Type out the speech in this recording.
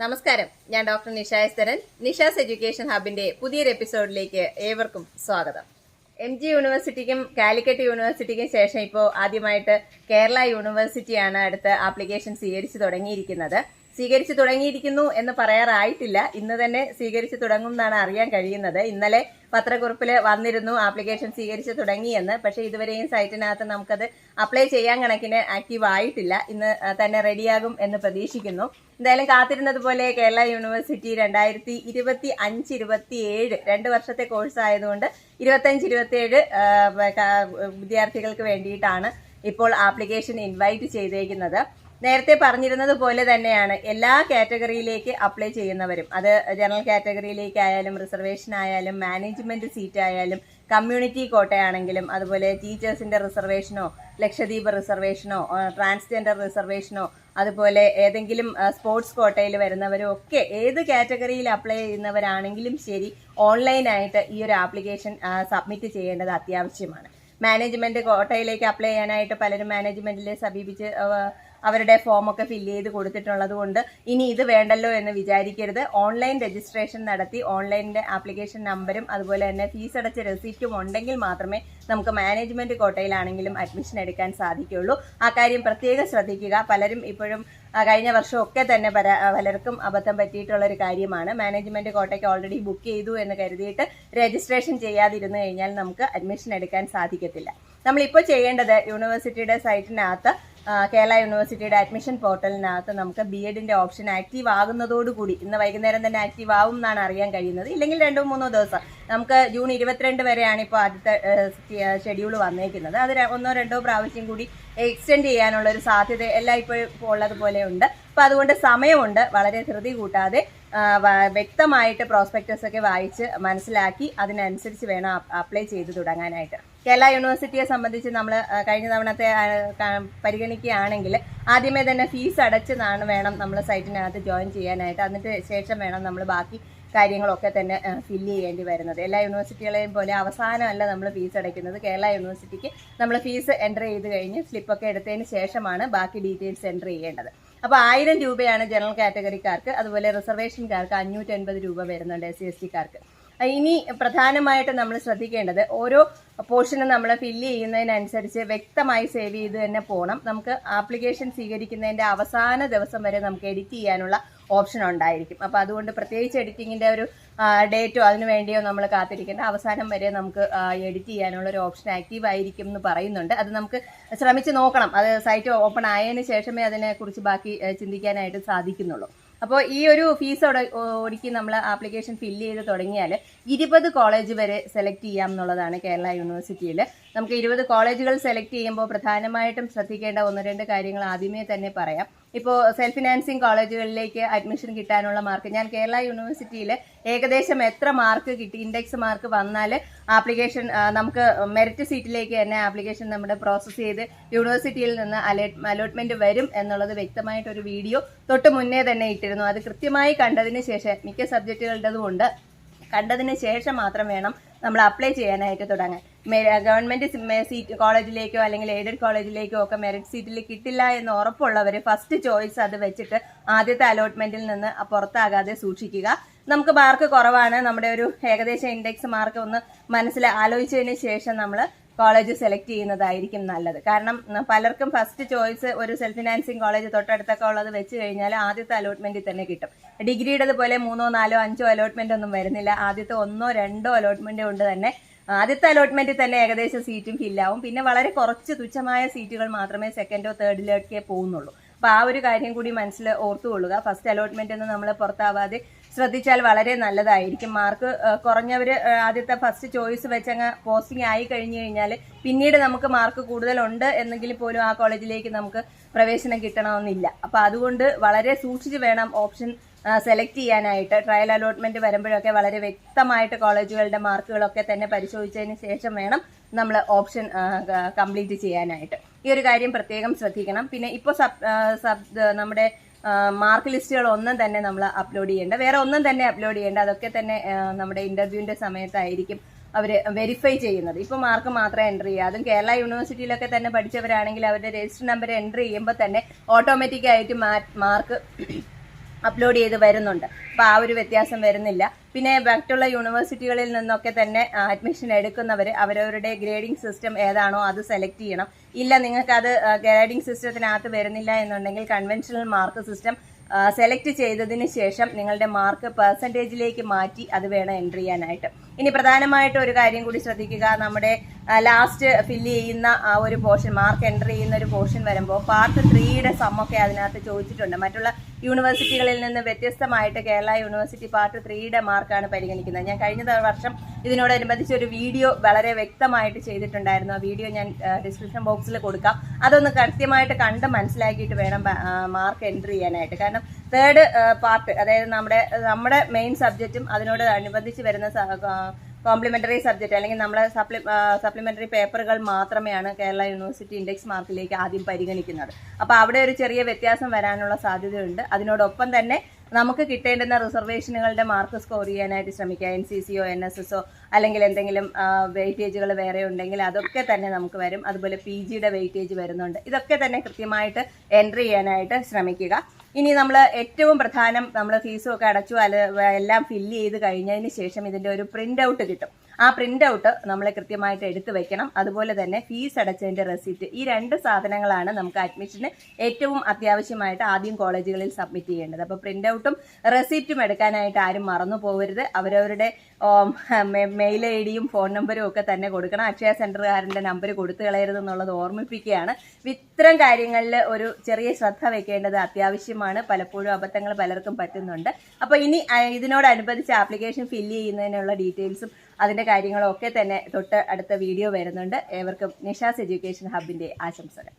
നമസ്കാരം, ഞാൻ doctor Nisha എസ്തരൻ. Nisha's education ഹബിന്റെ പുതിയൊരു എപ്പിസോഡിലേക്ക് ഏവർക്കും സ്വാഗതം. MG യൂണിവേഴ്സിറ്റിക്കും കാലിക്കറ്റ് യൂണിവേഴ്സിറ്റിക്കും ശേഷം ഇപ്പോൾ ആദ്യമായിട്ട് കേരള യൂണിവേഴ്സിറ്റിയാണ് അടുത്ത ആപ്ലിക്കേഷൻ സ്വീകരിച്ചു തുടങ്ങിയിരിക്കുന്നു എന്ന് പറയാറായിട്ടില്ല. ഇന്ന് തന്നെ സ്വീകരിച്ചു തുടങ്ങും എന്നാണ് അറിയാൻ കഴിയുന്നത്. ഇന്നലെ പത്രക്കുറിപ്പിൽ വന്നിരുന്നു ആപ്ലിക്കേഷൻ സ്വീകരിച്ചു തുടങ്ങിയെന്ന്. പക്ഷേ ഇതുവരെയും സൈറ്റിനകത്ത് നമുക്കത് അപ്ലൈ ചെയ്യാൻ കണക്കിന് ആക്റ്റീവ് ആയിട്ടില്ല. ഇന്ന് തന്നെ റെഡിയാകും എന്ന് പ്രതീക്ഷിക്കുന്നു. എന്തായാലും കാത്തിരുന്നത് പോലെ കേരള യൂണിവേഴ്സിറ്റി 2025-27 2 വർഷത്തെ കോഴ്സ് ആയതുകൊണ്ട് 25-27 വിദ്യാർത്ഥികൾക്ക് വേണ്ടിയിട്ടാണ് ഇപ്പോൾ ആപ്ലിക്കേഷൻ ഇൻവൈറ്റ് ചെയ്തേക്കുന്നത്. നേരത്തെ പറഞ്ഞിരുന്നത് പോലെ തന്നെയാണ് എല്ലാ കാറ്റഗറിയിലേക്ക് അപ്ലൈ ചെയ്യുന്നവരും, അത് ജനറൽ കാറ്റഗറിയിലേക്ക് ആയാലും റിസർവേഷൻ ആയാലും മാനേജ്മെന്റ് സീറ്റ് ആയാലും കമ്മ്യൂണിറ്റി കോട്ടയാണെങ്കിലും അതുപോലെ ടീച്ചേഴ്സിന്റെ റിസർവേഷനോ ലക്ഷദ്വീപ് റിസർവേഷനോ ട്രാൻസ്ജെൻഡർ റിസർവേഷനോ അതുപോലെ ഏതെങ്കിലും സ്പോർട്സ് കോട്ടയിൽ വരുന്നവരും ഒക്കെ ഏത് കാറ്റഗറിയിൽ അപ്ലൈ ചെയ്യുന്നവരാണെങ്കിലും ശരി ഓൺലൈനായിട്ട് ഈ ഒരു ആപ്ലിക്കേഷൻ സബ്മിറ്റ് ചെയ്യേണ്ടത് അത്യാവശ്യമാണ്. മാനേജ്മെന്റ് കോട്ടയിലേക്ക് അപ്ലൈ ചെയ്യാനായിട്ട് പലരും മാനേജ്മെന്റിലെ സമീപിച്ച് അവരുടെ ഫോമൊക്കെ ഫില്ല് ചെയ്ത് കൊടുത്തിട്ടുള്ളത് കൊണ്ട് ഇനി ഇത് വേണ്ടല്ലോ എന്ന് വിചാരിക്കരുത്. ഓൺലൈൻ രജിസ്ട്രേഷൻ നടത്തി ഓൺലൈനിന്റെ ആപ്ലിക്കേഷൻ നമ്പരും അതുപോലെ തന്നെ ഫീസ് അടച്ച റെസിപ്റ്റും ഉണ്ടെങ്കിൽ മാത്രമേ നമുക്ക് മാനേജ്മെന്റ് കോട്ടയിലാണെങ്കിലും അഡ്മിഷൻ എടുക്കാൻ സാധിക്കുകയുള്ളൂ. ആ കാര്യം പ്രത്യേകം ശ്രദ്ധിക്കുക. പലരും ഇപ്പോഴും കഴിഞ്ഞ വർഷമൊക്കെ തന്നെ പലർക്കും അബദ്ധം പറ്റിയിട്ടുള്ള ഒരു കാര്യമാണ്. മാനേജ്മെന്റ് കോട്ടയ്ക്ക് ഓൾറെഡി ബുക്ക് ചെയ്തു എന്ന് കരുതിയിട്ട് രജിസ്ട്രേഷൻ ചെയ്യാതിരുന്നു കഴിഞ്ഞാൽ നമുക്ക് അഡ്മിഷൻ എടുക്കാൻ സാധിക്കത്തില്ല. നമ്മളിപ്പോൾ ചെയ്യേണ്ടത് യൂണിവേഴ്സിറ്റിയുടെ സൈറ്റിനകത്ത് കേരള യൂണിവേഴ്സിറ്റിയുടെ അഡ്മിഷൻ പോർട്ടലിനകത്ത് നമുക്ക് BEdന്റെ ഓപ്ഷൻ ആക്റ്റീവ് ആകുന്നതോടുകൂടി ഇന്ന് വൈകുന്നേരം തന്നെ ആക്റ്റീവ് ആവും എന്നാണ് അറിയാൻ കഴിയുന്നത്. ഇല്ലെങ്കിൽ 2-3 ദിവസം നമുക്ക് ജൂൺ 22 വരെയാണ് ഇപ്പോൾ ആദ്യത്തെ ഷെഡ്യൂൾ വന്നേക്കുന്നത്. അത് 1-2 പ്രാവശ്യം കൂടി എക്സ്റ്റെൻഡ് ചെയ്യാനുള്ള ഒരു സാധ്യത എല്ലാം ഇപ്പോൾ ഉള്ളതുപോലെ ഉണ്ട്. അപ്പം അതുകൊണ്ട് സമയമുണ്ട്. വളരെ ധൃതി കൂട്ടാതെ വ്യക്തമായിട്ട് പ്രോസ്പെക്ടസ് ഒക്കെ വായിച്ച് മനസ്സിലാക്കി അതിനനുസരിച്ച് വേണം അപ്ലൈ ചെയ്ത് തുടങ്ങാനായിട്ട്. കേരള യൂണിവേഴ്സിറ്റിയെ സംബന്ധിച്ച് നമ്മൾ കഴിഞ്ഞ തവണത്തെ പരിഗണിക്കുകയാണെങ്കിൽ ആദ്യമേ തന്നെ ഫീസ് അടച്ചതാണ് വേണം നമ്മൾ സൈറ്റിനകത്ത് ജോയിൻ ചെയ്യാനായിട്ട്. എന്നിട്ട് ശേഷം വേണം നമ്മൾ ബാക്കി കാര്യങ്ങളൊക്കെ തന്നെ ഫില്ല് ചെയ്യേണ്ടി വരുന്നത്. എല്ലാ യൂണിവേഴ്സിറ്റികളെയും പോലെ അവസാനമല്ല നമ്മൾ ഫീസ് അടയ്ക്കുന്നത്. കേരള യൂണിവേഴ്സിറ്റിക്ക് നമ്മൾ ഫീസ് എൻ്റർ ചെയ്ത് കഴിഞ്ഞ് സ്ലിപ്പൊക്കെ എടുത്തതിന് ശേഷമാണ് ബാക്കി ഡീറ്റെയിൽസ് എൻ്റർ ചെയ്യേണ്ടത്. അപ്പോൾ 1000 രൂപയാണ് ജനറൽ കാറ്റഗറിക്കാർക്ക്, അതുപോലെ റിസർവേഷൻകാർക്ക് 580 രൂപ വരുന്നുണ്ട് SC/ST-കാർക്ക്. ഇനി പ്രധാനമായിട്ട് നമ്മൾ ശ്രദ്ധിക്കേണ്ടത് ഓരോ പോർഷനും നമ്മൾ ഫില്ല് ചെയ്യുന്നതിനനുസരിച്ച് വ്യക്തമായി സേവ് ചെയ്ത് തന്നെ പോകണം. നമുക്ക് ആപ്ലിക്കേഷൻ സ്വീകരിക്കുന്നതിൻ്റെ അവസാന ദിവസം വരെ നമുക്ക് എഡിറ്റ് ചെയ്യാനുള്ള ഓപ്ഷൻ ഉണ്ടായിരിക്കും. അപ്പോൾ അതുകൊണ്ട് പ്രത്യേകിച്ച് എഡിറ്റിങ്ങിൻ്റെ ഒരു ഡേറ്റോ അതിനു വേണ്ടിയോ നമ്മൾ കാത്തിരിക്കേണ്ട. അവസാനം വരെ നമുക്ക് എഡിറ്റ് ചെയ്യാനുള്ള ഒരു ഓപ്ഷൻ ആക്റ്റീവ് ആയിരിക്കും എന്ന് പറയുന്നുണ്ട്. അത് നമുക്ക് ശ്രമിച്ച് നോക്കണം. അത് സൈറ്റ് ഓപ്പൺ ആയതിനു ശേഷമേ അതിനെക്കുറിച്ച് ബാക്കി ചിന്തിക്കാനായിട്ട് സാധിക്കുന്നുള്ളൂ. അപ്പോൾ ഈ ഒരു ഫീസ് ഒടുക്കി നമ്മൾ ആപ്ലിക്കേഷൻ ഫില്ല് ചെയ്ത് തുടങ്ങിയാൽ 20 കോളേജ് വരെ സെലക്ട് ചെയ്യാം എന്നുള്ളതാണ് കേരള യൂണിവേഴ്സിറ്റിയിൽ. നമുക്ക് 20 കോളേജുകൾ സെലക്ട് ചെയ്യുമ്പോൾ പ്രധാനമായിട്ടും ശ്രദ്ധിക്കേണ്ട 1-2 കാര്യങ്ങൾ ആദ്യമേ തന്നെ പറയാം. ഇപ്പോൾ സെൽഫ് ഫിനാൻസിങ് കോളേജുകളിലേക്ക് അഡ്മിഷൻ കിട്ടാനുള്ള മാർക്ക്, ഞാൻ കേരള യൂണിവേഴ്സിറ്റിയിൽ ഏകദേശം എത്ര മാർക്ക് കിട്ടി, ഇൻഡെക്സ് മാർക്ക് വന്നാൽ ആപ്ലിക്കേഷൻ നമുക്ക് മെറിറ്റ് സീറ്റിലേക്ക് തന്നെ ആപ്ലിക്കേഷൻ നമ്മുടെ പ്രോസസ്സ് ചെയ്ത് യൂണിവേഴ്സിറ്റിയിൽ നിന്ന് അലോട്ട്മെന്റ് വരും എന്നുള്ളത് വ്യക്തമായിട്ടൊരു വീഡിയോ തൊട്ട് മുന്നേ തന്നെ ഇട്ടിരുന്നു. അത് കൃത്യമായി കണ്ടതിന് ശേഷം, മിക്ക സബ്ജക്റ്റുകളുടേതും ഉണ്ട്, കണ്ടതിന് ശേഷം മാത്രം വേണം നമ്മൾ അപ്ലൈ ചെയ്യാനായിട്ട് തുടങ്ങാൻ. ഗവൺമെന്റ് സീറ്റ് കോളേജിലേക്കോ അല്ലെങ്കിൽ എയ്ഡഡ് കോളേജിലേക്കോ ഒക്കെ മെറിറ്റ് സീറ്റിൽ കിട്ടില്ല എന്ന് ഉറപ്പുള്ളവർ ഫസ്റ്റ് ചോയ്സ് അത് വെച്ചിട്ട് ആദ്യത്തെ അലോട്ട്മെന്റിൽ നിന്ന് പുറത്താകാതെ സൂക്ഷിക്കുക. നമുക്ക് മാർക്ക് കുറവാണ്, നമ്മുടെ ഒരു ഏകദേശം ഇൻഡെക്സ് മാർക്ക് ഒന്ന് ആലോചിച്ചതിന് ശേഷം നമ്മൾ കോളേജ് സെലക്ട് ചെയ്യുന്നതായിരിക്കും നല്ലത്. കാരണം പലർക്കും ഫസ്റ്റ് ചോയ്സ് ഒരു സെൽഫ് ഫിനാൻസിങ് കോളേജ് തൊട്ടടുത്തൊക്കെ ഉള്ളത് വെച്ച് കഴിഞ്ഞാൽ ആദ്യത്തെ അലോട്ട്മെന്റിൽ തന്നെ കിട്ടും. ഡിഗ്രിയുടെ പോലെ 3, 4, 5 അലോട്ട്മെന്റ് ഒന്നും വരുന്നില്ല. ആദ്യത്തെ 1, 2 അലോട്ട്മെന്റ് കൊണ്ട് തന്നെ ആദ്യത്തെ അലോട്ട്മെന്റിൽ തന്നെ ഏകദേശം സീറ്റും ഫില്ലാവും. പിന്നെ വളരെ കുറച്ച് തുച്ഛമായ സീറ്റുകൾ മാത്രമേ സെക്കൻഡോ തേർഡിലേക്കേ പോകുന്നുള്ളൂ. അപ്പോൾ ആ ഒരു കാര്യം കൂടി മനസ്സിൽ ഓർത്തുകൊള്ളുക. ഫസ്റ്റ് അലോട്ട്മെന്റ് എന്ന് നമ്മൾ പുറത്താവാതെ ശ്രദ്ധിച്ചാൽ വളരെ നല്ലതായിരിക്കും. മാർക്ക് കുറഞ്ഞവർ ആദ്യത്തെ ഫസ്റ്റ് ചോയ്സ് വെച്ചങ്ങ് പോസ്റ്റിംഗ് ആയി കഴിഞ്ഞു കഴിഞ്ഞാൽ പിന്നീട് നമുക്ക് മാർക്ക് കൂടുതലുണ്ട് എന്നെങ്കിൽ പോലും ആ കോളേജിലേക്ക് നമുക്ക് പ്രവേശനം കിട്ടണമെന്നില്ല. അപ്പോൾ അതുകൊണ്ട് വളരെ സൂക്ഷിച്ച് വേണം ഓപ്ഷൻ സെലക്ട് ചെയ്യാനായിട്ട്. ട്രയൽ അലോട്ട്മെന്റ് വരുമ്പോഴൊക്കെ വളരെ വ്യക്തമായിട്ട് കോളേജുകളുടെ മാർക്കുകളൊക്കെ തന്നെ പരിശോധിച്ചതിന് ശേഷം വേണം നമ്മൾ ഓപ്ഷൻ കംപ്ലീറ്റ് ചെയ്യാനായിട്ട്. ഈ ഒരു കാര്യം പ്രത്യേകം ശ്രദ്ധിക്കണം. പിന്നെ ഇപ്പോൾ നമ്മുടെ മാർക്ക് ലിസ്റ്റുകൾ ഒന്നും തന്നെ നമ്മൾ അപ്ലോഡ് ചെയ്യേണ്ട, വേറെ ഒന്നും തന്നെ അപ്ലോഡ് ചെയ്യേണ്ട. അതൊക്കെ തന്നെ നമ്മുടെ ഇന്റർവ്യൂവിന്റെ സമയത്തായിരിക്കും അവർ വെരിഫൈ ചെയ്യുന്നത്. ഇപ്പോൾ മാർക്ക് മാത്രമേ എൻ്റർ ചെയ്യുക. അതും കേരള യൂണിവേഴ്സിറ്റിയിലൊക്കെ തന്നെ പഠിച്ചവരാണെങ്കിൽ അവരുടെ രജിസ്റ്റർ നമ്പർ എൻ്റർ ചെയ്യുമ്പോൾ തന്നെ ഓട്ടോമാറ്റിക്കായിട്ട് മാർക്ക് അപ്ലോഡ് ചെയ്ത് വരുന്നുണ്ട്. അപ്പോൾ ആ ഒരു വ്യത്യാസം വരുന്നില്ല. പിന്നെ മറ്റുള്ള യൂണിവേഴ്സിറ്റികളിൽ നിന്നൊക്കെ തന്നെ അഡ്മിഷൻ എടുക്കുന്നവർ അവരവരുടെ ഗ്രേഡിംഗ് സിസ്റ്റം ഏതാണോ അത് സെലക്ട് ചെയ്യണം. ഇല്ല, നിങ്ങൾക്കത് ഗ്രേഡിംഗ് സിസ്റ്റത്തിനകത്ത് വരുന്നില്ല എന്നുണ്ടെങ്കിൽ കൺവെൻഷണൽ മാർക്ക് സിസ്റ്റം സെലക്ട് ചെയ്തതിന് ശേഷം നിങ്ങളുടെ മാർക്ക് പെർസെൻറ്റേജിലേക്ക് മാറ്റി അത് വേണം എൻട്രി ചെയ്യാനായിട്ട്. ഇനി പ്രധാനമായിട്ടും ഒരു കാര്യം കൂടി ശ്രദ്ധിക്കുക, നമ്മുടെ ലാസ്റ്റ് ഫില്ല് ചെയ്യുന്ന ആ ഒരു പോർഷൻ, മാർക്ക് എൻട്രി ചെയ്യുന്ന ഒരു പോർഷൻ വരുമ്പോൾ പാർട്ട് 3യുടെ സമ്മൊക്കെ അതിനകത്ത് ചോദിച്ചിട്ടുണ്ട്. മറ്റുള്ള യൂണിവേഴ്സിറ്റികളിൽ നിന്ന് വ്യത്യസ്തമായിട്ട് കേരള യൂണിവേഴ്സിറ്റി പാർട്ട് 3യുടെ മാർക്കാണ് പരിഗണിക്കുന്നത്. ഞാൻ കഴിഞ്ഞ വർഷം ഇതിനോടനുബന്ധിച്ച് ഒരു വീഡിയോ വളരെ വ്യക്തമായിട്ട് ചെയ്തിട്ടുണ്ടായിരുന്നു. ആ വീഡിയോ ഞാൻ ഡിസ്ക്രിപ്ഷൻ ബോക്സിൽ കൊടുക്കാം. അതൊന്ന് കൃത്യമായിട്ട് കണ്ട് മനസ്സിലാക്കിയിട്ട് വേണം മാർക്ക് എൻട്രി ചെയ്യാനായിട്ട്. കാരണം 3rd പാർട്ട്, അതായത് നമ്മുടെ മെയിൻ സബ്ജക്റ്റും അതിനോട് അനുബന്ധിച്ച് വരുന്ന കോംപ്ലിമെന്ററി സബ്ജക്റ്റ് അല്ലെങ്കിൽ നമ്മളെ സപ്ലിമെന്ററി പേപ്പറുകൾ മാത്രമെയാണ് കേരള യൂണിവേഴ്സിറ്റി ഇൻഡെക്സ് മാർക്കിലേക്ക് ആദ്യം പരിഗണിക്കുന്നത്. അപ്പോൾ അവിടെ ഒരു ചെറിയ വ്യത്യാസം വരാനുള്ള സാധ്യതയുണ്ട്. അതിനോടൊപ്പം തന്നെ നമുക്ക് കിട്ടേണ്ടുന്ന റിസർവേഷനുകളുടെ മാർക്ക് സ്കോർ ചെയ്യാനായിട്ട് ശ്രമിക്കുക. NCCയോ NSSോ അല്ലെങ്കിൽ എന്തെങ്കിലും വെയിറ്റേജുകൾ വേറെ ഉണ്ടെങ്കിൽ അതൊക്കെ തന്നെ നമുക്ക് വരും. അതുപോലെ PGയുടെ വെയിറ്റേജ് വരുന്നുണ്ട്. ഇതൊക്കെ തന്നെ കൃത്യമായിട്ട് എൻട്രി ചെയ്യാനായിട്ട് ശ്രമിക്കുക. ഇനി നമ്മൾ ഏറ്റവും പ്രധാനം, നമ്മൾ ഫീസും ഒക്കെ അടച്ചു എല്ലാം ഫില്ല് ചെയ്ത് കഴിഞ്ഞതിന് ശേഷം ഇതിൻ്റെ ഒരു പ്രിൻ്റ് ഔട്ട് കിട്ടും. ആ പ്രിൻ്റ് ഔട്ട് നമ്മൾ കൃത്യമായിട്ട് എടുത്തു വെക്കണം. അതുപോലെ തന്നെ ഫീസ് അടച്ചതിൻ്റെ റെസിപ്റ്റ്, ഈ 2 സാധനങ്ങളാണ് നമുക്ക് അഡ്മിഷന് ഏറ്റവും അത്യാവശ്യമായിട്ട് ആദ്യം കോളേജുകളിൽ സബ്മിറ്റ് ചെയ്യേണ്ടത്. അപ്പോൾ പ്രിൻ്റ് ഔട്ടും റെസിപ്റ്റും എടുക്കാനായിട്ട് ആരും മറന്നു പോകരുത്. അവരവരുടെ മെയിൽ ID യും ഫോൺ നമ്പരും ഒക്കെ തന്നെ കൊടുക്കണം. അക്ഷയ സെൻ്ററുകാരൻ്റെ നമ്പർ കൊടുത്തു കളയരുതെന്നുള്ളത് ഓർമ്മിപ്പിക്കുകയാണ്. ഇത്തരം കാര്യങ്ങളിൽ ഒരു ചെറിയ ശ്രദ്ധ വെക്കേണ്ടത് അത്യാവശ്യമാണ്. പലപ്പോഴും അബദ്ധങ്ങൾ പലർക്കും പറ്റുന്നുണ്ട്. അപ്പോൾ ഇനി ഇതിനോടനുബന്ധിച്ച് ആപ്ലിക്കേഷൻ ഫില്ല് ചെയ്യുന്നതിനുള്ള ഡീറ്റെയിൽസും അതിൻ്റെ കാര്യങ്ങളും ഒക്കെ തന്നെ തൊട്ട് അടുത്ത വീഡിയോ വരുന്നുണ്ട്. ഏവർക്കും നിഷാസ് എഡ്യൂക്കേഷൻ ഹബിൻ്റെ ആശംസകൾ.